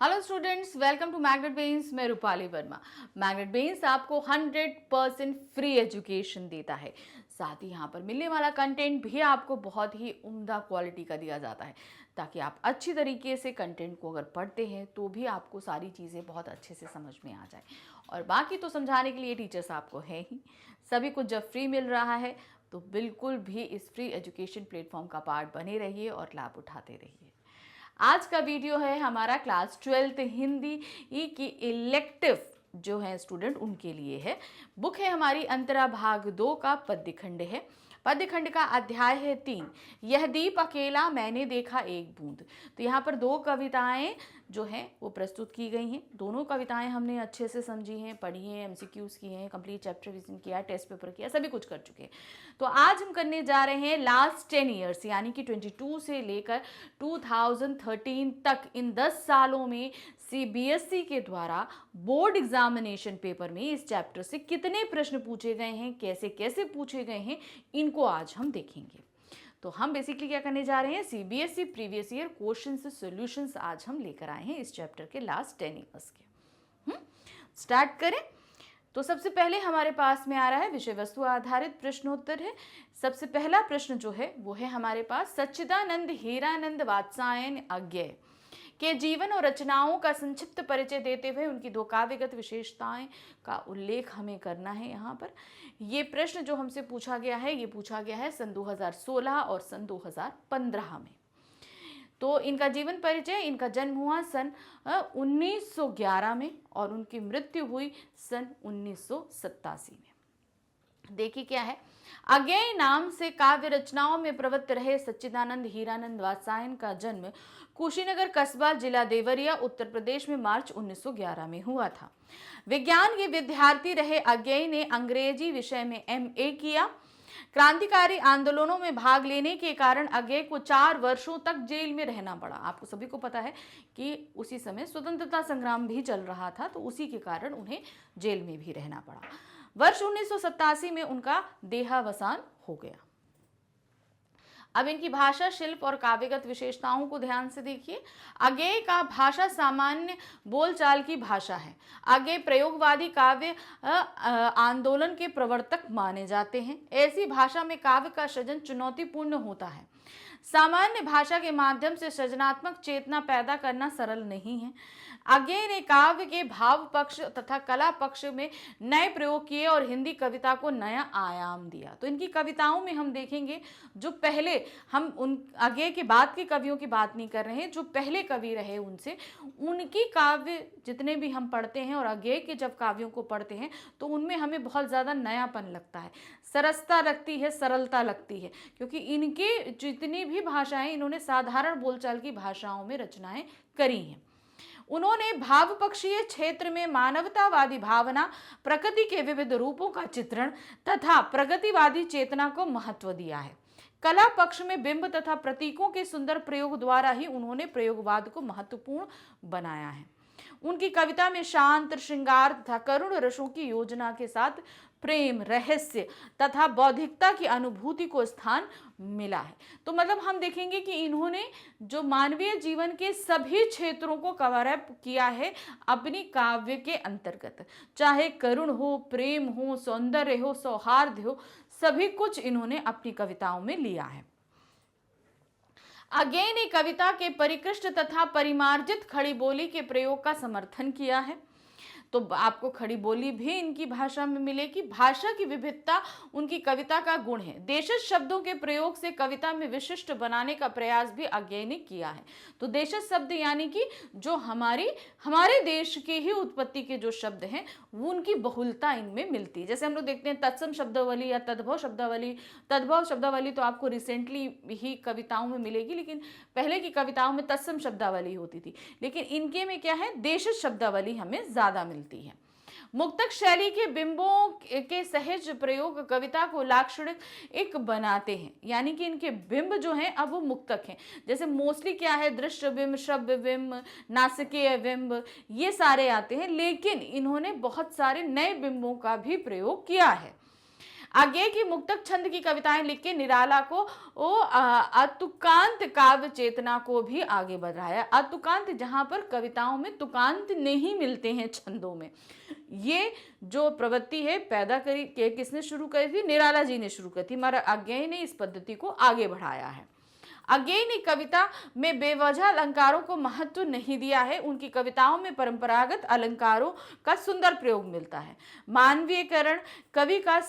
Hello students, welcome to Magnet Brains. मैं Rupali Verma. Magnet बेन्स आपको 100% फ्री एजुकेशन देता है। साथ ही यहाँ पर मिलने वाला कंटेंट भी आपको बहुत ही उम्दा क्वालिटी का दिया जाता है, ताकि आप अच्छी तरीके से कंटेंट को अगर पढ़ते हैं तो भी आपको सारी चीज़ें बहुत अच्छे से समझ में आ जाए। और बाकी तो समझाने के लिए टीचर्स आपको है ही। सभी कुछ जब फ्री मिल रहा है तो बिल्कुल भी इस फ्री एजुकेशन प्लेटफॉर्म का पार्ट बने रहिए और लाभ उठाते रहिए। आज का वीडियो है हमारा क्लास 12th हिंदी की इलेक्टिव जो है स्टूडेंट उनके लिए है। बुक है हमारी अंतरा भाग 2 का पद्य खंड है। पद्य खंड का अध्याय है 3, यह दीप अकेला मैंने देखा एक बूंद। तो यहाँ पर 2 कविताएं जो हैं वो प्रस्तुत की गई हैं। दोनों कविताएं हमने अच्छे से समझी हैं, पढ़ी हैं, एमसीक्यूज किए हैं, कंप्लीट चैप्टर रिवीजन किया, टेस्ट पेपर किया, सभी कुछ कर चुके हैं। तो आज हम करने जा रहे हैं लास्ट 10 ईयर्स यानी कि 22 से लेकर 2013 तक इन 10 सालों में सीबीएसई के द्वारा बोर्ड एग्जामिनेशन पेपर में इस चैप्टर से कितने प्रश्न पूछे गए हैं, कैसे कैसे पूछे गए हैं, इनको आज हम देखेंगे। तो हम बेसिकली क्या करने जा रहे हैं, सीबीएसई प्रीवियस ईयर क्वेश्चन से सॉल्यूशंस आज हम लेकर आए हैं इस चैप्टर के लास्ट 10 ईयर्स के। स्टार्ट करें। तो सबसे पहले हमारे पास में आ रहा है विषय वस्तु आधारित प्रश्नोत्तर है। सबसे पहला प्रश्न जो है वो है हमारे पास, सच्चिदानंद हीरानंद वात्सायन अज्ञेय के जीवन और रचनाओं का संक्षिप्त परिचय देते हुए उनकी 2 काव्यगत विशेषताएं का उल्लेख हमें करना है। यहाँ पर ये प्रश्न जो हमसे पूछा गया है, ये पूछा गया है सन 2016 और सन 2015 में। तो इनका जीवन परिचय, इनका जन्म हुआ सन 1911 में और उनकी मृत्यु हुई सन 1987 में। देखिए क्या है, अज्ञेय नाम से काव्य रचनाओं में प्रवृत्त रहे सच्चिदानंद हीरानंद वात्सायन का जन्म कुशीनगर कस्बा, जिला देवरिया, उत्तर प्रदेश में मार्च 1911 में हुआ था। विज्ञान के विद्यार्थी रहे अज्ञेय ने अंग्रेजी विषय में एमए किया। क्रांतिकारी आंदोलनों में भाग लेने के कारण अज्ञेय को 4 वर्षों तक जेल में रहना पड़ा। आपको सभी को पता है कि उसी समय स्वतंत्रता संग्राम भी चल रहा था, तो उसी के कारण उन्हें जेल में भी रहना पड़ा। वर्ष 1987 में उनका देहावसान हो गया। अब इनकी भाषा, शिल्प और काव्यगत विशेषताओं को ध्यान से देखिए। अज्ञेय का भाषा सामान्य बोलचाल की भाषा है। अज्ञेय प्रयोगवादी काव्य आंदोलन के प्रवर्तक माने जाते हैं। ऐसी भाषा में काव्य का सृजन चुनौतीपूर्ण होता है। सामान्य भाषा के माध्यम से सृजनात्मक चेतना पैदा करना सरल नहीं है। अज्ञेय ने काव्य के भाव पक्ष तथा कला पक्ष में नए प्रयोग किए और हिंदी कविता को नया आयाम दिया। तो इनकी कविताओं में हम देखेंगे, जो पहले, हम उन अज्ञेय के बाद के कवियों की बात नहीं कर रहे हैं, जो पहले कवि रहे उनसे, उनकी काव्य जितने भी हम पढ़ते हैं और अज्ञेय के जब काव्यों को पढ़ते हैं तो उनमें हमें बहुत ज़्यादा नयापन लगता है, सरसता लगती है, सरलता लगती है, क्योंकि इनके जितनी भी भाषाएं, इन्होंने साधारण बोलचाल की भाषाओं में रचनाएं करी हैं। उन्होंने भावपक्षीय क्षेत्र में मानवतावादी भावना, प्रकृति के विविध रूपों का चित्रण तथा प्रगतिवादी चेतना को महत्व दिया है। कला पक्ष में बिंब तथा प्रतीकों के सुंदर प्रयोग द्वारा ही उन्होंने प्रयोगवाद को महत्वपूर्ण बनाया है। उनकी कविता में शांत, श्रृंगार तथा करुण रसों की योजना के साथ प्रेम, रहस्य तथा बौद्धिकता की अनुभूति को स्थान मिला है। तो मतलब हम देखेंगे कि इन्होंने जो मानवीय जीवन के सभी क्षेत्रों को कवर अप किया है अपनी काव्य के अंतर्गत, चाहे करुण हो, प्रेम हो, सौंदर्य हो, सौहार्द हो, सभी कुछ इन्होंने अपनी कविताओं में लिया है। अज्ञेय ने कविता के परिकृष्ट तथा परिमार्जित खड़ी बोली के प्रयोग का समर्थन किया है। तो आपको खड़ी बोली भी इनकी भाषा में मिलेगी। भाषा की विविधता उनकी कविता का गुण है। देशज शब्दों के प्रयोग से कविता में विशिष्ट बनाने का प्रयास भी अज्ञेय ने किया है। तो देशज शब्द यानी कि जो हमारे देश के ही उत्पत्ति के जो शब्द हैं वो उनकी बहुलता इनमें मिलती है। जैसे हम लोग देखते हैं तत्सम शब्दावली या तद्भव शब्दावली तो आपको रिसेंटली ही कविताओं में मिलेगी, लेकिन पहले की कविताओं में तत्सम शब्दावली होती थी, लेकिन इनके में क्या है, देशज शब्दावली हमें ज्यादा मिलती है। मुक्तक शैली के बिंबों के सहज प्रयोग कविता को लाक्षणिक बनाते हैं, यानी कि इनके बिंब जो हैं अब वो मुक्तक हैं। जैसे मोस्टली क्या है, दृश्य बिंब, श्रव्य बिंब, नासिकीय बिंब, ये सारे आते हैं, लेकिन इन्होंने बहुत सारे नए बिंबों का भी प्रयोग किया है। आगे की मुक्तक छंद की कविताएं लिख के निराला को अतुकांत काव्य चेतना को भी आगे बढ़ाया। अतुकांत, जहां पर कविताओं में तुकांत नहीं मिलते हैं छंदों में, ये जो प्रवृत्ति है पैदा करी किसने शुरू करी थी? निराला जी ने शुरू करी थी, मगर अज्ञेय ने इस पद्धति को आगे बढ़ाया है। अज्ञेय ने कविता में बेवजह अलंकारों को महत्व नहीं दिया है। उनकी कविताओं में परंपरागत अलंकारों का सुंदर प्रयोग मिलता है। मानवीयकरण कवि का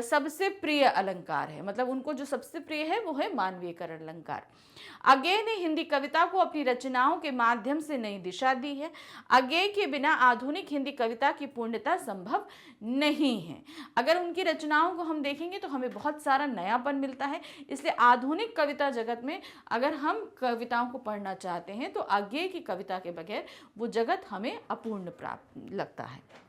सबसे प्रिय अलंकार है, मतलब उनको जो सबसे प्रिय है वो है मानवीयकरण अलंकार। अज्ञेय ने हिंदी कविता को अपनी रचनाओं के माध्यम से नई दिशा दी है। अज्ञेय के बिना आधुनिक हिंदी कविता की पूर्णता संभव नहीं है। अगर उनकी रचनाओं को हम देखेंगे तो हमें बहुत सारा नयापन मिलता है। इसलिए आधुनिक कविता जगत में अगर हम कविताओं को पढ़ना चाहते हैं तो अज्ञेय की कविता के बगैर वो जगत हमें अपूर्ण प्राप्त लगता है।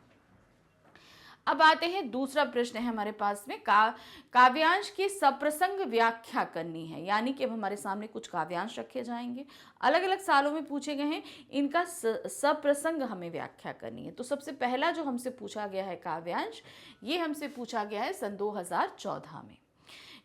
अब आते हैं, दूसरा प्रश्न है हमारे पास में, काव्यांश की सप्रसंग व्याख्या करनी है। यानी कि अब हमारे सामने कुछ काव्यांश रखे जाएंगे, अलग अलग सालों में पूछे गए हैं, इनका सप्रसंग हमें व्याख्या करनी है। तो सबसे पहला जो हमसे पूछा गया है काव्यांश, ये हमसे पूछा गया है सन 2014 में।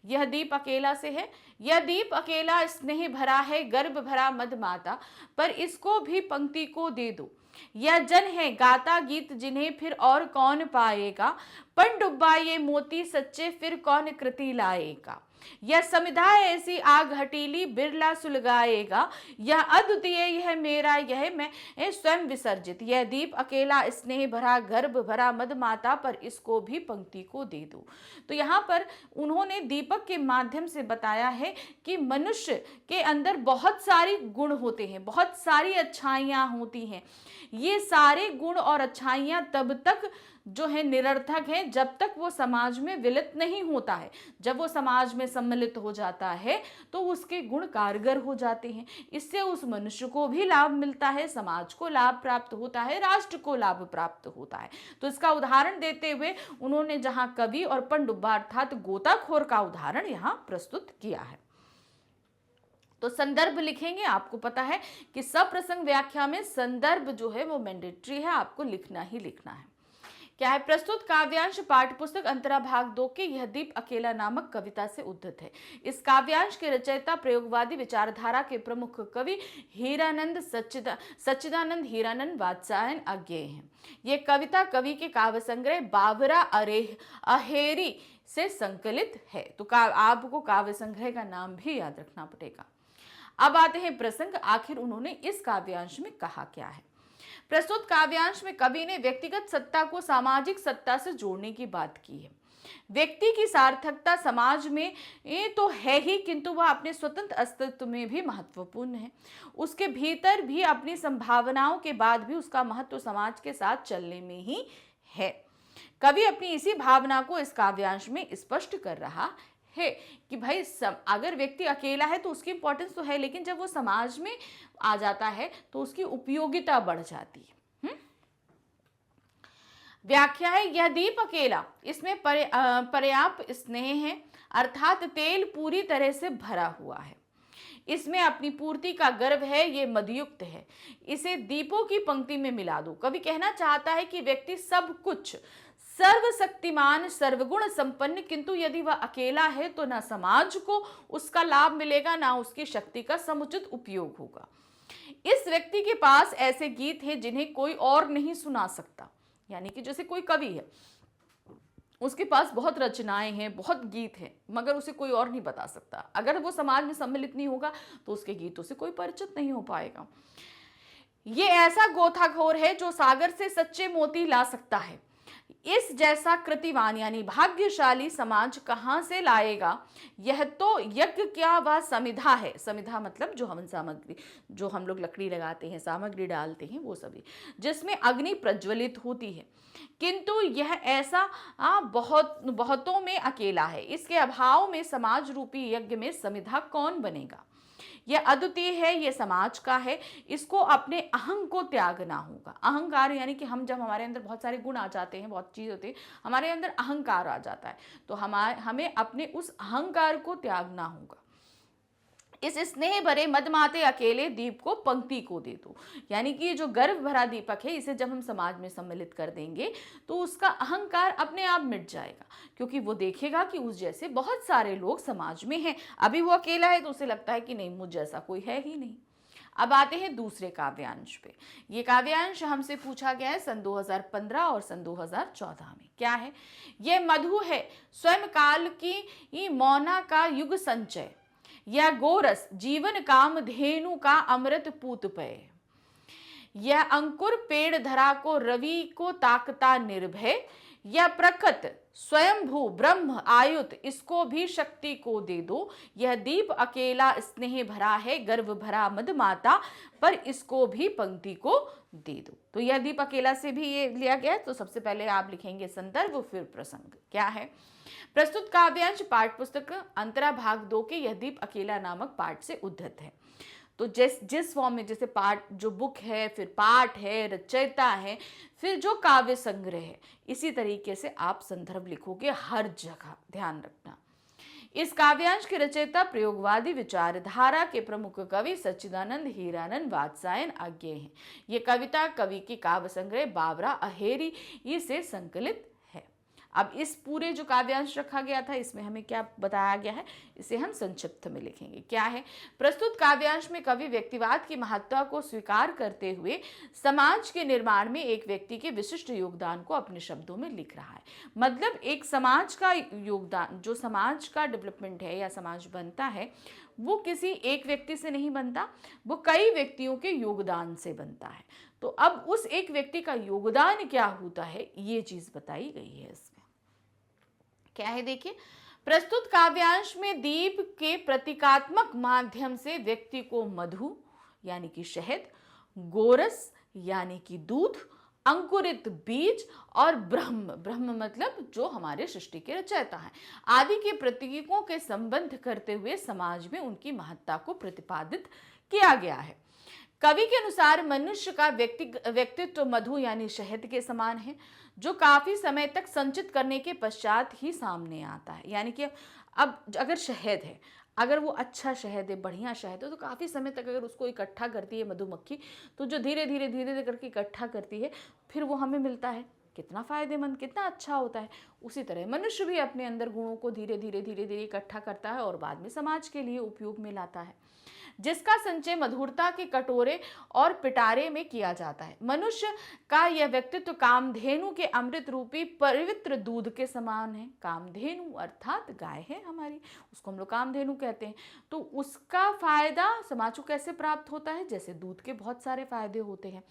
यह दीप अकेला से है। यह दीप अकेला स्नेह भरा है, गर्भ भरा मद माता, पर इसको भी पंक्ति को दे दो। यह जन है गाता गीत जिन्हें फिर और कौन पाएगा, पन डुब्बा ये मोती सच्चे फिर कौन कृति लाएगा। यह समिधा ऐसी आग हटीली बिरला सुलगाएगा, यह अद्वितीय यह मेरा यह मैं स्वयं विसर्जित। यह दीप अकेला स्नेह भरा गर्भ भरा मद माता, पर इसको भी पंक्ति को दे दो। तो यहाँ पर उन्होंने दीपक के माध्यम से बताया है कि मनुष्य के अंदर बहुत सारे गुण होते हैं, बहुत सारी अच्छाइयाँ होती हैं। ये सारे गुण और अच्छाइयाँ तब तक जो है निरर्थक है जब तक वो समाज में विलित नहीं होता है। जब वो समाज में सम्मिलित हो जाता है तो उसके गुण कारगर हो जाते हैं। इससे उस मनुष्य को भी लाभ मिलता है, समाज को लाभ प्राप्त होता है, राष्ट्र को लाभ प्राप्त होता है। तो इसका उदाहरण देते हुए उन्होंने जहां कवि और पनडुब्बा अर्थात गोताखोर का उदाहरण यहाँ प्रस्तुत किया है। तो संदर्भ लिखेंगे, आपको पता है कि सप्रसंग व्याख्या में संदर्भ जो है वो मैंडेटरी है, आपको लिखना ही लिखना है। क्या है? प्रस्तुत काव्यांश पाठ्यपुस्तक अंतरा भाग 2 के यह दीप अकेला नामक कविता से उद्धृत है। इस काव्यांश के रचयिता प्रयोगवादी विचारधारा के प्रमुख कवि हीरानंद सच्चिदानंद हीरानंद वात्स्यायन अज्ञेय हैं। ये कविता कवि के काव्य संग्रह बावरा अहेरी से संकलित है। तो आपको काव्य संग्रह का नाम भी याद रखना पड़ेगा। अब आते हैं प्रसंग, आखिर उन्होंने इस काव्यांश में कहा क्या है। प्रस्तुत काव्यांश में कवि ने व्यक्तिगत सत्ता को सामाजिक सत्ता से जोड़ने की बात की है। व्यक्ति की सार्थकता समाज में तो है ही, किंतु वह अपने स्वतंत्र अस्तित्व में भी महत्वपूर्ण है। उसके भीतर भी अपनी संभावनाओं के बाद भी उसका महत्व समाज के साथ चलने में ही है। कवि अपनी इसी भावना को इस काव्यांश में स्पष्ट कर रहा है कि भाई अगर व्यक्ति अकेला है तो उसकी इंपॉर्टेंस तो है, लेकिन जब वो समाज में आ जाता है तो उसकी उपयोगिता बढ़ जाती है। व्याख्या है, यह दीप अकेला, इसमें पर्याप्त स्नेह है, अर्थात तेल पूरी तरह से भरा हुआ है। इसमें अपनी पूर्ति का गर्व है, ये मदयुक्त है। इसे दीपों की पंक्ति में मिला दो। कवि कहना चाहता है कि व्यक्ति सब कुछ, सर्वशक्तिमान, सर्वगुण संपन्न, किंतु यदि वह अकेला है तो ना समाज को उसका लाभ मिलेगा, ना उसकी शक्ति का समुचित उपयोग होगा। इस व्यक्ति के पास ऐसे गीत हैं जिन्हें कोई और नहीं सुना सकता। यानी कि जैसे कोई कवि है, उसके पास बहुत रचनाएं हैं, बहुत गीत हैं, मगर उसे कोई और नहीं बता सकता। अगर वो समाज में सम्मिलित नहीं होगा तो उसके गीतों से कोई परिचित नहीं हो पाएगा। ये ऐसा गोताखोर है जो सागर से सच्चे मोती ला सकता है। इस जैसा कृतिवान यानी भाग्यशाली समाज कहां से लाएगा? यह तो यज्ञ क्या वह समिधा है। समिधा मतलब जो हवन सामग्री, जो हम लोग लकड़ी लगाते हैं, सामग्री डालते हैं, वो सभी, जिसमें अग्नि प्रज्वलित होती है। किंतु यह ऐसा बहुतों में अकेला है। इसके अभाव में समाज रूपी यज्ञ में समिधा कौन बनेगा? यह अद्वितीय है, यह समाज का है, इसको अपने अहंग को त्यागना होगा। अहंकार यानी कि जब हमारे अंदर बहुत सारे गुण आ जाते हैं, बहुत चीज़ होती है, हमारे अंदर अहंकार आ जाता है, तो हमें अपने उस अहंकार को त्यागना होगा। इस स्नेह भरे मदमाते अकेले दीप को पंक्ति को दे दो। यानी कि ये जो गर्व भरा दीपक है, इसे जब हम समाज में सम्मिलित कर देंगे तो उसका अहंकार अपने आप मिट जाएगा, क्योंकि वो देखेगा कि उस जैसे बहुत सारे लोग समाज में हैं। अभी वो अकेला है तो उसे लगता है कि नहीं, मुझ जैसा कोई है ही नहीं। अब आते हैं दूसरे काव्यांश पे। ये काव्यांश हमसे पूछा गया है सन 2015 और सन 2014 में। क्या है ये? मधु है स्वयं काल की मौना का युग संचय, यह गोरस जीवन काम धेनु का अमृत पूत पय, यह अंकुर पेड़ धरा को रवि को ताकता निर्भय, यह प्रखत स्वयंभू ब्रह्म आयुत इसको भी शक्ति को दे दो, यह दीप अकेला स्नेह भरा है गर्व भरा मदमाता पर इसको भी पंक्ति को दे दो। तो यह दीप अकेला से भी ये लिया गया। तो सबसे पहले आप लिखेंगे संदर्भ फिर प्रसंग। क्या है? प्रस्तुत काव्यांश पाठ पुस्तक अंतरा भाग 2 के यह दीप अकेला नामक पाठ से उद्धृत है। तो जिस फॉर्म में, जैसे पाठ जो बुक है, फिर पाठ है, रचयिता है, फिर जो काव्य संग्रह है, इसी तरीके से आप संदर्भ लिखोगे हर जगह, ध्यान रखना। इस काव्यांश के रचयिता प्रयोगवादी विचारधारा के प्रमुख कवि सच्चिदानंद हीरानंद वात्सायन आज्ञे हैं। ये कविता कवि के काव्य संग्रह बावरा अहेरी से संकलित है। अब इस पूरे जो काव्यांश रखा गया था, इसमें हमें क्या बताया गया है, इसे हम संक्षिप्त में लिखेंगे। क्या है? प्रस्तुत काव्यांश में कवि व्यक्तिवाद की महत्ता को स्वीकार करते हुए समाज के निर्माण में एक व्यक्ति के विशिष्ट योगदान को अपने शब्दों में लिख रहा है। मतलब एक समाज का योगदान, जो समाज का डेवलपमेंट है या समाज बनता है, वो किसी एक व्यक्ति से नहीं बनता, वो कई व्यक्तियों के योगदान से बनता है। तो अब उस एक व्यक्ति का योगदान क्या होता है, ये चीज बताई गई है इसमें। क्या है? देखिए, प्रस्तुत काव्यांश में दीप के प्रतीकात्मक माध्यम से व्यक्ति को मधु यानी कि शहद, गोरस यानी कि दूध, अंकुरित बीज और ब्रह्म मतलब जो हमारे सृष्टि के रचयिता हैं, आदि के प्रतीकों के संबंध करते हुए समाज में उनकी महत्ता को प्रतिपादित किया गया है। कवि के अनुसार मनुष्य का व्यक्तित्व मधु यानी शहद के समान है, जो काफी समय तक संचित करने के पश्चात ही सामने आता है। यानी कि अब अगर शहद है, अगर वो अच्छा शहद है, बढ़िया शहद है, तो काफ़ी समय तक अगर उसको इकट्ठा करती है मधुमक्खी, तो जो धीरे धीरे करके इकट्ठा करती है, फिर वो हमें मिलता है, कितना फ़ायदेमंद, कितना अच्छा होता है। उसी तरह मनुष्य भी अपने अंदर गुणों को धीरे धीरे इकट्ठा करता है और बाद में समाज के लिए उपयोग में लाता है, जिसका संचय मधुरता के कटोरे और पिटारे में किया जाता है। मनुष्य का यह व्यक्तित्व कामधेनु के अमृत रूपी पवित्र दूध के समान है। कामधेनु अर्थात गाय है हमारी, उसको हम लोग कामधेनु कहते हैं। तो उसका फायदा समाज को कैसे प्राप्त होता है? जैसे दूध के बहुत सारे फायदे होते हैं।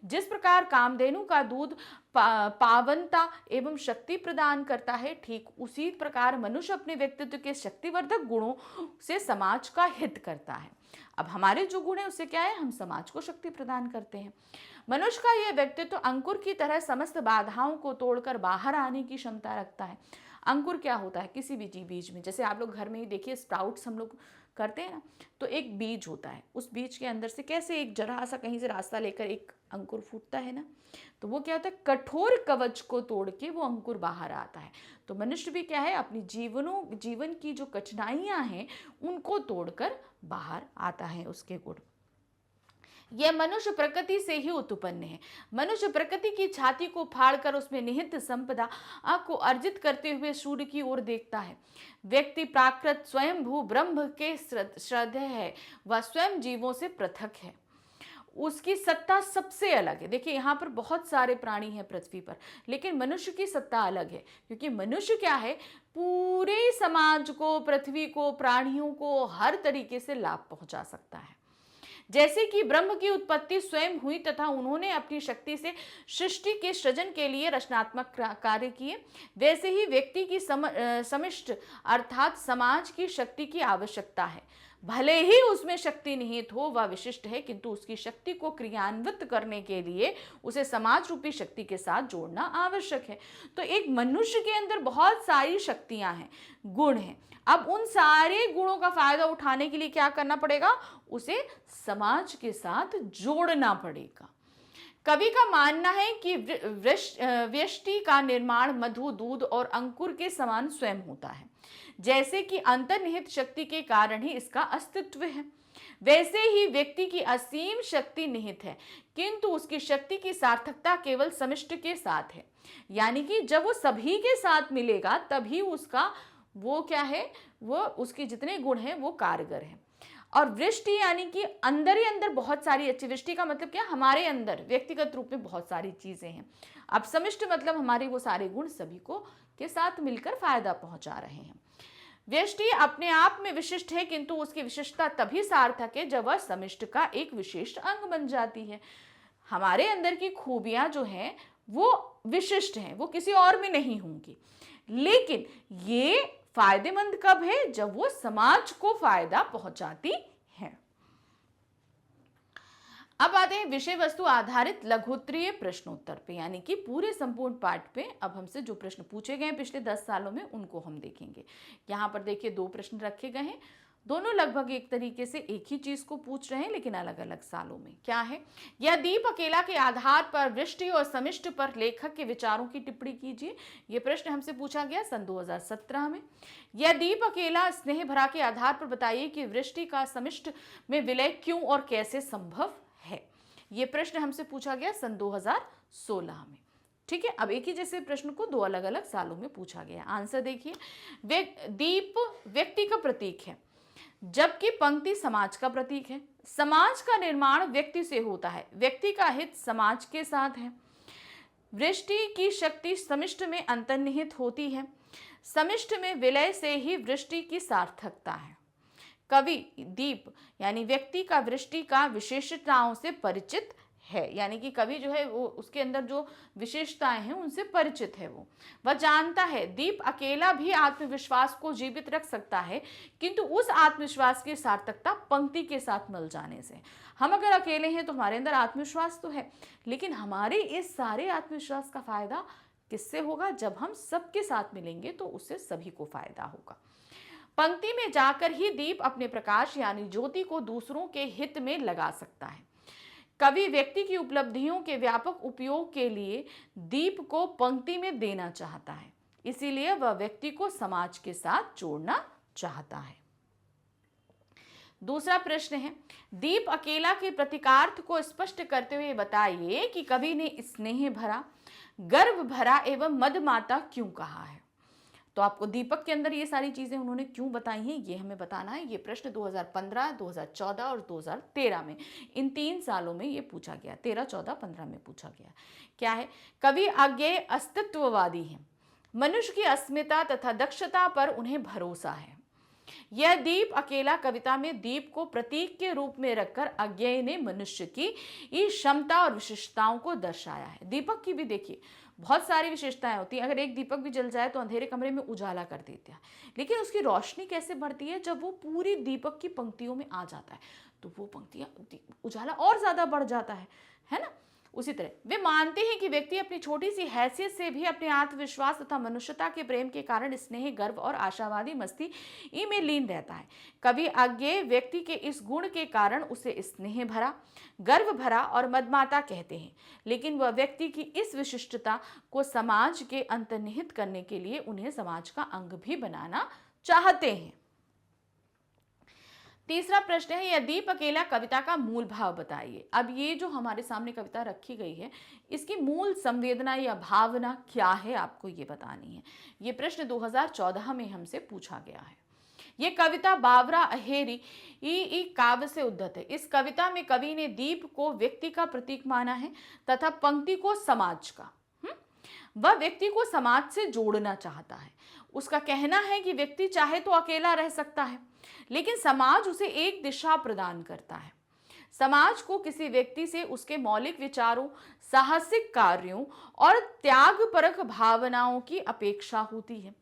जिस प्रकार कामधेनु का दूध पावनता एवं शक्ति प्रदान करता है, ठीक उसी प्रकार मनुष्य अपने व्यक्तित्व के शक्तिवर्धक गुणों से समाज का हित करता है। अब हमारे जो गुण है उससे क्या है, हम समाज को शक्ति प्रदान करते हैं। मनुष्य का यह व्यक्तित्व अंकुर की तरह समस्त बाधाओं को तोड़कर बाहर आने की क्षमता रखता है। अंकुर क्या होता है? किसी भी बीज में, जैसे आप लोग घर में ही देखिए स्प्राउट्स हम लोग करते हैं ना, तो एक बीज होता है, उस बीज के अंदर से कैसे एक जरा सा कहीं से रास्ता लेकर एक अंकुर फूटता है ना, तो वो क्या होता है, कठोर कवच को तोड़ के वो अंकुर बाहर आता है। तो मनुष्य भी क्या है, अपनी जीवन की जो कठिनाइयां हैं उनको तोड़कर बाहर आता है उसके गुण। यह मनुष्य प्रकृति से ही उत्पन्न है। मनुष्य प्रकृति की छाती को फाड़कर उसमें निहित संपदा को अर्जित करते हुए सूर्य की ओर देखता है। व्यक्ति प्राकृत स्वयंभू ब्रह्म के श्रद्धेय है, वह स्वयं जीवों से पृथक है, उसकी सत्ता सबसे अलग है। देखिए यहाँ पर बहुत सारे प्राणी हैं पृथ्वी पर, लेकिन मनुष्य की सत्ता अलग है, क्योंकि मनुष्य क्या है, पूरे समाज को, पृथ्वी को, प्राणियों को हर तरीके से लाभ पहुंचा सकता है। जैसे कि ब्रह्म की उत्पत्ति स्वयं हुई तथा उन्होंने अपनी शक्ति से सृष्टि के सृजन के लिए रचनात्मक कार्य किए, वैसे ही व्यक्ति की समिष्ट अर्थात समाज की शक्ति की आवश्यकता है। भले ही उसमें शक्ति निहित हो, वह विशिष्ट है, किंतु उसकी शक्ति को क्रियान्वित करने के लिए उसे समाज रूपी शक्ति के साथ जोड़ना आवश्यक है। तो एक मनुष्य के अंदर बहुत सारी शक्तियां हैं, गुण हैं। अब उन सारे गुणों का फायदा उठाने के लिए क्या करना पड़ेगा, उसे समाज के साथ जोड़ना पड़ेगा। कवि का मानना है कि व्यष्टि का निर्माण मधु, दूध और अंकुर के समान स्वयं होता है। जैसे कि अंतर्निहित शक्ति के कारण ही इसका अस्तित्व है, वैसे ही व्यक्ति की असीम शक्ति निहित है, किंतु उसकी शक्ति की सार्थकता केवल समष्टि के साथ है। यानी कि जब वो सभी के साथ मिलेगा तभी उसका वो क्या है, वो उसके जितने गुण हैं वो कारगर है। और वृष्टि यानी कि अंदर ही अंदर बहुत सारी अच्छी, वृष्टि का मतलब क्या, हमारे अंदर व्यक्तिगत रूप में बहुत सारी चीजें हैं। अब समिष्ट मतलब हमारे वो सारे गुण सभी को के साथ मिलकर फायदा पहुंचा रहे हैं। व्यष्टि अपने आप में विशिष्ट है, किंतु उसकी विशिष्टता तभी सार्थक है जब वह समिष्ट का एक विशेष अंग बन जाती है। हमारे अंदर की खूबियां जो हैं वो विशिष्ट हैं, वो किसी और में नहीं होंगी, लेकिन ये फायदेमंद कब है, जब वो समाज को फायदा पहुंचाती है। अब आते हैं विषय वस्तु आधारित लघुत्तरीय प्रश्नोत्तर पे, यानी कि पूरे संपूर्ण पाठ पे अब हमसे जो प्रश्न पूछे गए हैं पिछले 10 सालों में उनको हम देखेंगे। यहाँ पर देखिए 2 प्रश्न रखे गए हैं, दोनों लगभग एक तरीके से एक ही चीज को पूछ रहे हैं लेकिन अलग अलग सालों में। क्या है, यह दीप अकेला के आधार पर वृष्टि और समिष्ट पर लेखक के विचारों की टिप्पणी कीजिए। यह प्रश्न हमसे पूछा गया सन 2017 में। यह दीप अकेला स्नेह भरा के आधार पर बताइए कि वृष्टि का समिष्ट में विलय क्यों और कैसे संभव है। यह प्रश्न हमसे पूछा गया सन 2016 में। ठीक है, अब एक ही जैसे प्रश्न को 2 अलग अलग सालों में पूछा गया। आंसर देखिए, दीप व्यक्ति का प्रतीक है जबकि पंक्ति समाज का प्रतीक है। समाज का निर्माण व्यक्ति से होता है, व्यक्ति का हित समाज के साथ है। वृष्टि की शक्ति समिष्ट में अंतर्निहित होती है, समिष्ट में विलय से ही वृष्टि की सार्थकता है। कवि दीप यानी व्यक्ति का वृष्टि का विशेषताओं से परिचित है, यानी कि कवि जो है वो उसके अंदर जो विशेषताएं हैं उनसे परिचित है। वह जानता है दीप अकेला भी आत्मविश्वास को जीवित रख सकता है, किंतु उस आत्मविश्वास की सार्थकता पंक्ति के साथ मिल जाने से। हम अगर अकेले हैं तो हमारे अंदर आत्मविश्वास तो है, लेकिन हमारे इस सारे आत्मविश्वास का फायदा किससे होगा, जब हम सबके साथ मिलेंगे तो उससे सभी को फायदा होगा। पंक्ति में जाकर ही दीप अपने प्रकाश यानी ज्योति को दूसरों के हित में लगा सकता है। कवि व्यक्ति की उपलब्धियों के व्यापक उपयोग के लिए दीप को पंक्ति में देना चाहता है, इसीलिए वह व्यक्ति को समाज के साथ जोड़ना चाहता है। दूसरा प्रश्न है, दीप अकेला के प्रतीकार्थ को स्पष्ट करते हुए बताइए कि कवि ने स्नेह भरा, गर्व भरा एवं मदमाता क्यों कहा है। तो आपको दीपक के अंदर ये सारी चीजें उन्होंने क्यों बताई हैं ये हमें बताना है। ये प्रश्न 2015, 2014 और 2013 में, इन 3 सालों में ये पूछा गया, 13, 14, 15 में पूछा गया। क्या है, कवि अज्ञेय अस्तित्ववादी है, मनुष्य की अस्मिता तथा दक्षता पर उन्हें भरोसा है। यह दीप अकेला कविता में दीप को प्रतीक के रूप में रखकर अज्ञेय ने मनुष्य की क्षमता और विशेषताओं को दर्शाया है। दीपक की भी देखिए बहुत सारी विशेषताएं होती हैं, अगर एक दीपक भी जल जाए तो अंधेरे कमरे में उजाला कर देता है, लेकिन उसकी रोशनी कैसे बढ़ती है, जब वो पूरी दीपक की पंक्तियों में आ जाता है तो वो पंक्तियां, उजाला और ज्यादा बढ़ जाता है ना। उसी तरह वे मानते हैं कि व्यक्ति अपनी छोटी सी हैसियत से भी अपने आत्मविश्वास तथा मनुष्यता के प्रेम के कारण स्नेह, गर्व और आशावादी मस्ती में लीन रहता है। कवि अज्ञेय व्यक्ति के इस गुण के कारण उसे स्नेह भरा, गर्व भरा और मदमाता कहते हैं, लेकिन वह व्यक्ति की इस विशिष्टता को समाज के अंतर्निहित करने के लिए उन्हें समाज का अंग भी बनाना चाहते हैं। तीसरा प्रश्न है, यह दीप अकेला कविता का मूल भाव बताइए। अब ये जो हमारे सामने कविता रखी गई है इसकी मूल संवेदना या भावना क्या है, आपको ये बतानी है। ये प्रश्न 2014 में हमसे पूछा गया है। ये कविता बावरा अहेरी काव्य से उद्धत है। इस कविता में कवि ने दीप को व्यक्ति का प्रतीक माना है तथा पंक्ति को समाज का। वह व्यक्ति को समाज से जोड़ना चाहता है। उसका कहना है कि व्यक्ति चाहे तो अकेला रह सकता है, लेकिन समाज उसे एक दिशा प्रदान करता है। समाज को किसी व्यक्ति से उसके मौलिक विचारों, साहसिक कार्यों और त्यागपरक भावनाओं की अपेक्षा होती है।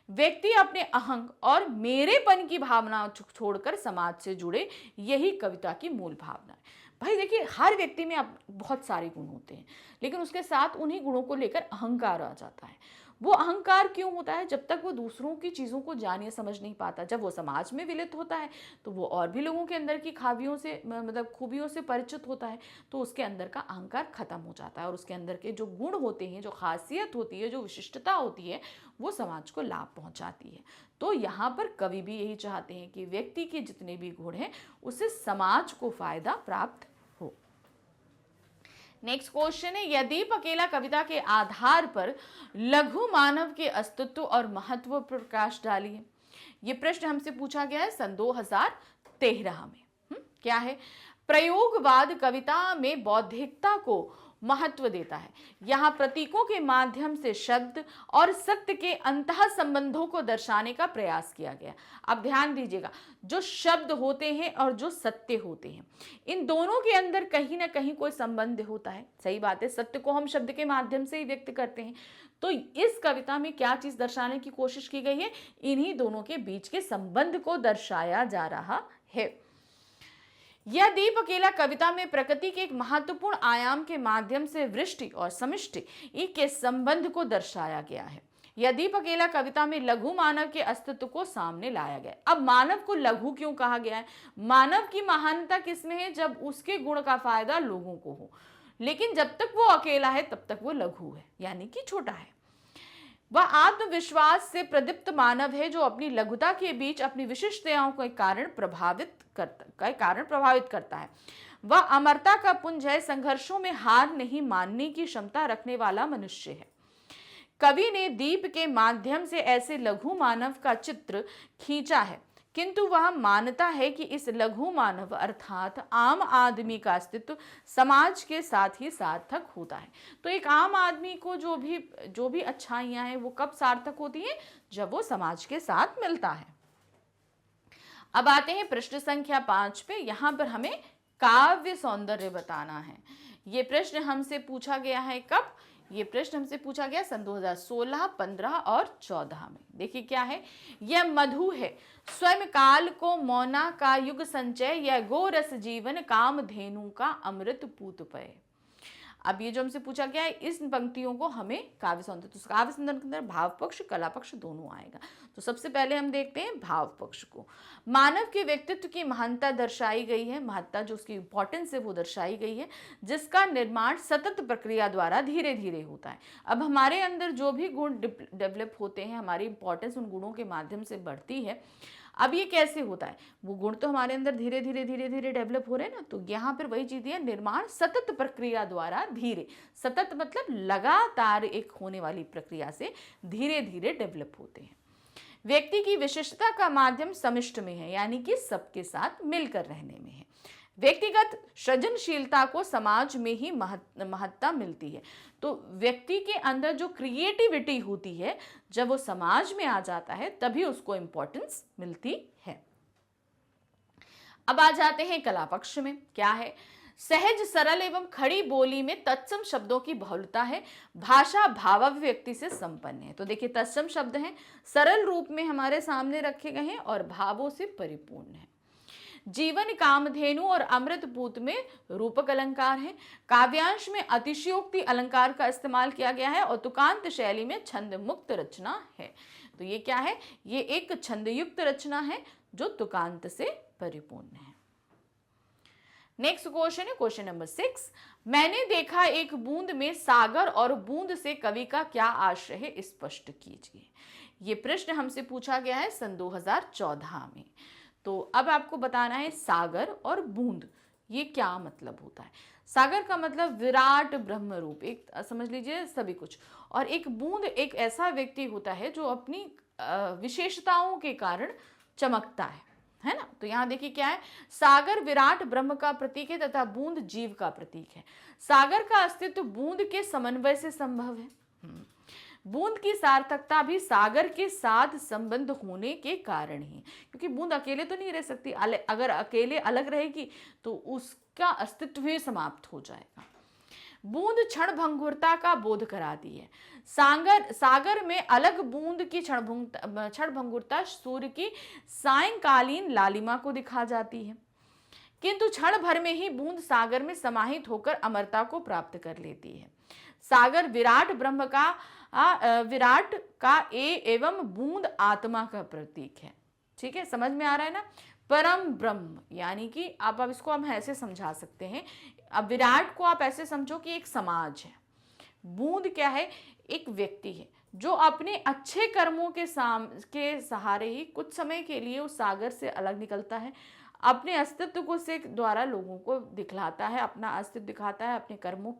व्यक्ति अपने अहंग और मेरेपन की भावना छोड़कर समाज से जुड़े, यही कविता की मूल भावना है। भाई देखिए, हर व्यक्ति में अब बहुत सारे गुण होते हैं, लेकिन उसके साथ उन्हीं गुणों को लेकर अहंकार आ जाता है। वो अहंकार क्यों होता है? जब तक वो दूसरों की चीज़ों को जान या समझ नहीं पाता। जब वो समाज में विलित होता है तो वो और भी लोगों के अंदर की खाबियों से मतलब खूबियों से परिचित होता है, तो उसके अंदर का अहंकार खत्म हो जाता है और उसके अंदर के जो गुण होते हैं, जो खासियत होती है, जो विशिष्टता होती है, वो समाज को लाभ पहुंचाती है। तो यहाँ पर कवि भी यही चाहते हैं कि व्यक्ति के जितने भी गुण हैं उससे समाज को फायदा प्राप्त हो। नेक्स्ट क्वेश्चन है, यदीप अकेला कविता के आधार पर लघु मानव के अस्तित्व और महत्व पर प्रकाश डालिए। ये प्रश्न हमसे पूछा गया है सन 2013 में। क्या है? प्रयोगवाद कविता में बौद्धिकता को महत्व देता है। यहाँ प्रतीकों के माध्यम से शब्द और सत्य के अंतः संबंधों को दर्शाने का प्रयास किया गया। अब ध्यान दीजिएगा, जो शब्द होते हैं और जो सत्य होते हैं, इन दोनों के अंदर कहीं ना कहीं कोई संबंध होता है। सही बात है, सत्य को हम शब्द के माध्यम से ही व्यक्त करते हैं। तो इस कविता में क्या चीज दर्शाने की कोशिश की गई है? इन्हीं दोनों के बीच के संबंध को दर्शाया जा रहा है। यह दीप अकेला कविता में प्रकृति के एक महत्वपूर्ण आयाम के माध्यम से वृष्टि और समिष्टि के संबंध को दर्शाया गया है। यह दीप अकेला कविता में लघु मानव के अस्तित्व को सामने लाया गया। अब मानव को लघु क्यों कहा गया है? मानव की महानता किसमें है? जब उसके गुण का फायदा लोगों को हो, लेकिन जब तक वो अकेला है तब तक वो लघु है, यानी कि छोटा है। वह आत्मविश्वास से प्रदीप्त मानव है जो अपनी लघुता के बीच अपनी विशिष्टताओं के कारण प्रभावित करता है। वह अमरता का पुंज है, संघर्षों में हार नहीं मानने की क्षमता रखने वाला मनुष्य है। कवि ने दीप के माध्यम से ऐसे लघु मानव का चित्र खींचा है, किंतु वह मानता है कि इस लघु मानव अर्थात आम आदमी का अस्तित्व समाज के साथ ही सार्थक होता है। तो एक आम आदमी को जो भी अच्छाइयां हैं वो कब सार्थक होती हैं? जब वो समाज के साथ मिलता है। अब आते हैं प्रश्न संख्या 5 पे। यहाँ पर हमें काव्य सौंदर्य बताना है। ये प्रश्न हमसे पूछा गया है कब? ये प्रश्न हमसे पूछा गया सन 2016, 15 और 14 में। देखिए क्या है, यह मधु है स्वयं काल को मौना का युग संचय, यह गोरस जीवन काम धेनु का अमृत पूत पय। अब ये जो हमसे पूछा गया है, इस पंक्तियों को हमें काव्य सौंदर्य, तो काव्य सौंदर्य के अंदर भाव पक्ष कला पक्ष दोनों आएगा। तो सबसे पहले हम देखते हैं भाव पक्ष को। मानव के व्यक्तित्व की महानता दर्शाई गई है, महत्ता जो उसकी इंपॉर्टेंस है वो दर्शाई गई है, जिसका निर्माण सतत प्रक्रिया द्वारा धीरे धीरे होता है। अब हमारे अंदर जो भी गुण डेवलप होते हैं, हमारी इंपॉर्टेंस उन गुणों के माध्यम से बढ़ती है। अब ये कैसे होता है? वो गुण तो हमारे अंदर धीरे धीरे डेवलप हो रहे हैं ना, तो यहाँ पर वही चीज है, निर्माण सतत प्रक्रिया द्वारा धीरे, सतत मतलब लगातार एक होने वाली प्रक्रिया से धीरे धीरे डेवलप होते हैं। व्यक्ति की विशिष्टता का माध्यम समिष्ट में है, यानी कि सबके साथ मिलकर रहने में है। व्यक्तिगत सृजनशीलता को समाज में ही महत्ता मिलती है। तो व्यक्ति के अंदर जो क्रिएटिविटी होती है, जब वो समाज में आ जाता है तभी उसको इंपॉर्टेंस मिलती है। अब आ जाते हैं कला पक्ष में। क्या है? सहज सरल एवं खड़ी बोली में तत्सम शब्दों की बहुलता है, भाषा भावाभिव्यक्ति से संपन्न है। तो देखिए तत्सम शब्द हैं, सरल रूप में हमारे सामने रखे गए हैं और भावों से परिपूर्ण है। जीवन कामधेनु और अमृतपूत में रूपक अलंकार है। काव्यांश में अतिशयोक्ति अलंकार का इस्तेमाल किया गया है और तुकांत शैली में छंद मुक्त रचना है। तो ये क्या है? ये एक छंदयुक्त रचना है जो तुकांत से परिपूर्ण है। नेक्स्ट क्वेश्चन है क्वेश्चन नंबर 6। मैंने देखा एक बूंद में सागर और बूंद से कवि का क्या आशय है, स्पष्ट कीजिए। ये प्रश्न हमसे पूछा गया है सन 2014 में। तो अब आपको बताना है सागर और बूंद ये क्या मतलब होता है। सागर का मतलब विराट ब्रह्म रूप, एक समझ लीजिए सभी कुछ, और एक बूंद एक ऐसा व्यक्ति होता है जो अपनी विशेषताओं के कारण चमकता है ना। तो यहाँ देखिए क्या है, सागर विराट ब्रह्म का प्रतीक है तथा बूंद जीव का प्रतीक है। सागर का अस्तित्व बूंद के समन्वय से संभव है। बूंद की सार्थकता भी सागर के साथ संबंध होने के कारण ही, क्योंकि बूंद अकेले तो नहीं रह सकती, अगर अकेले अलग रहेगी तो उसका अस्तित्व ही समाप्त हो जाएगा। बूंद क्षण भंगुरता का बोध कराती है। सागर में अलग बूंद की क्षण भंगुरता सूर्य की सायंकालीन लालिमा को दिखा जाती है। किंतु क्षण भर में ही बूंद सागर में समाहित होकर अमरता को प्राप्त कर लेती है। सागर विराट ब्रह्म का विराट का एवं बूंद आत्मा का प्रतीक है। ठीक है, समझ में आ रहा है ना। परम ब्रह्म यानी कि आप अब इसको हम ऐसे समझा सकते हैं, अब विराट को आप ऐसे समझो कि एक समाज है, बूंद क्या है, एक व्यक्ति है जो अपने अच्छे कर्मों के सहारे ही कुछ समय के लिए उस सागर से अलग निकलता है, अपने अस्तित्व को से द्वारा लोगों को दिखलाता है, अपना अस्तित्व दिखाता है अपने कर्मों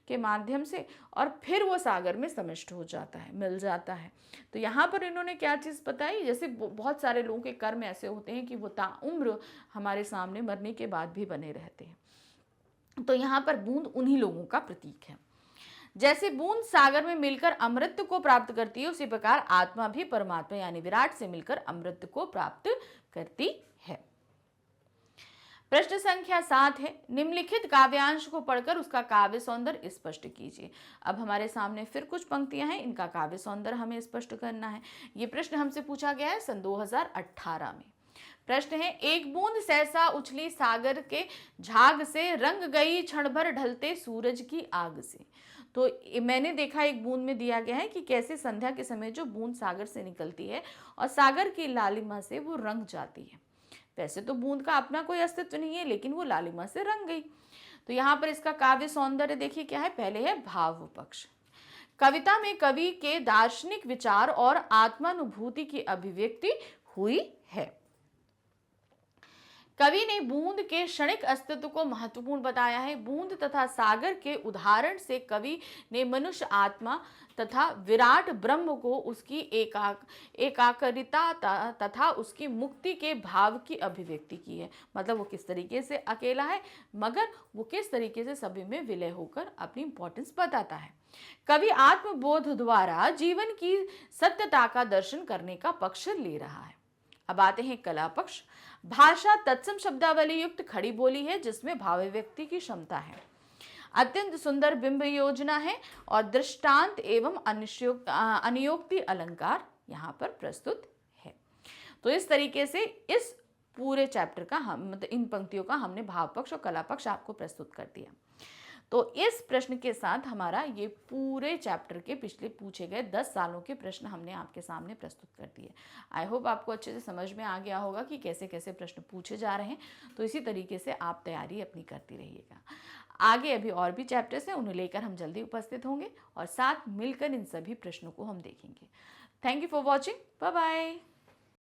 के माध्यम से, और फिर वो सागर में समिष्ट हो जाता है, मिल जाता है। तो यहाँ पर इन्होंने क्या चीज़ बताई, जैसे बहुत सारे लोगों के कर्म ऐसे होते हैं कि वो ताउम्र हमारे सामने मरने के बाद भी बने रहते हैं। तो यहाँ पर बूंद उन्हीं लोगों का प्रतीक है। जैसे बूंद सागर में मिलकर अमृत को प्राप्त करती है, उसी प्रकार आत्मा भी परमात्मा यानी विराट से मिलकर अमृत को प्राप्त करती है। प्रश्न संख्या 7 है, निम्नलिखित काव्यांश को पढ़कर उसका काव्य सौंदर्य स्पष्ट कीजिए। अब हमारे सामने फिर कुछ पंक्तियां हैं, इनका काव्य सौंदर्य हमें स्पष्ट करना है। ये प्रश्न हमसे पूछा गया है सन 2018 में। प्रश्न है, एक बूंद सहसा उछली सागर के झाग से, रंग गई क्षण भर ढलते सूरज की आग से। तो मैंने देखा एक बूंद में दिया गया है कि कैसे संध्या के समय जो बूंद सागर से निकलती है और सागर की लालिमा से वो रंग जाती है। वैसे तो बूंद का अपना कोई अस्तित्व नहीं है, लेकिन वो लालिमा से रंग गई। तो यहाँ पर इसका काव्य सौंदर्य देखिए क्या है। पहले है भाव पक्ष। कविता में कवि के दार्शनिक विचार और आत्मानुभूति की अभिव्यक्ति हुई है। कवि ने बूंद के क्षणिक अस्तित्व को महत्वपूर्ण बताया है। बूंद तथा सागर के उदाहरण से कवि ने मनुष्य आत्मा तथा विराट ब्रह्म को उसकी एकाकारिता तथा उसकी मुक्ति के भाव की अभिव्यक्ति की है। मतलब वो किस तरीके से अकेला है, मगर वो किस तरीके से सभी में विलय होकर अपनी इंपॉर्टेंस बताता है। कवि आत्मबोध द्वारा जीवन की सत्यता का दर्शन करने का पक्ष ले रहा है। अब आते हैं कला पक्ष। भाषा तत्सम शब्दावली युक्त खड़ी बोली है जिसमें भावाभिव्यक्ति की क्षमता है। अत्यंत सुंदर बिंब योजना है और दृष्टांत एवं अनुयोक्ति अलंकार यहाँ पर प्रस्तुत है। तो इस तरीके से इस पूरे चैप्टर का मतलब इन पंक्तियों का हमने भाव पक्ष और कला पक्ष आपको प्रस्तुत कर दिया। तो इस प्रश्न के साथ हमारा ये पूरे चैप्टर के पिछले पूछे गए 10 सालों के प्रश्न हमने आपके सामने प्रस्तुत कर दिए। आई होप आपको अच्छे से समझ में आ गया होगा कि कैसे कैसे प्रश्न पूछे जा रहे हैं। तो इसी तरीके से आप तैयारी अपनी करती रहिएगा। आगे अभी और भी चैप्टर्स हैं, उन्हें लेकर हम जल्दी उपस्थित होंगे और साथ मिलकर इन सभी प्रश्नों को हम देखेंगे। Thank you for watching. Bye bye.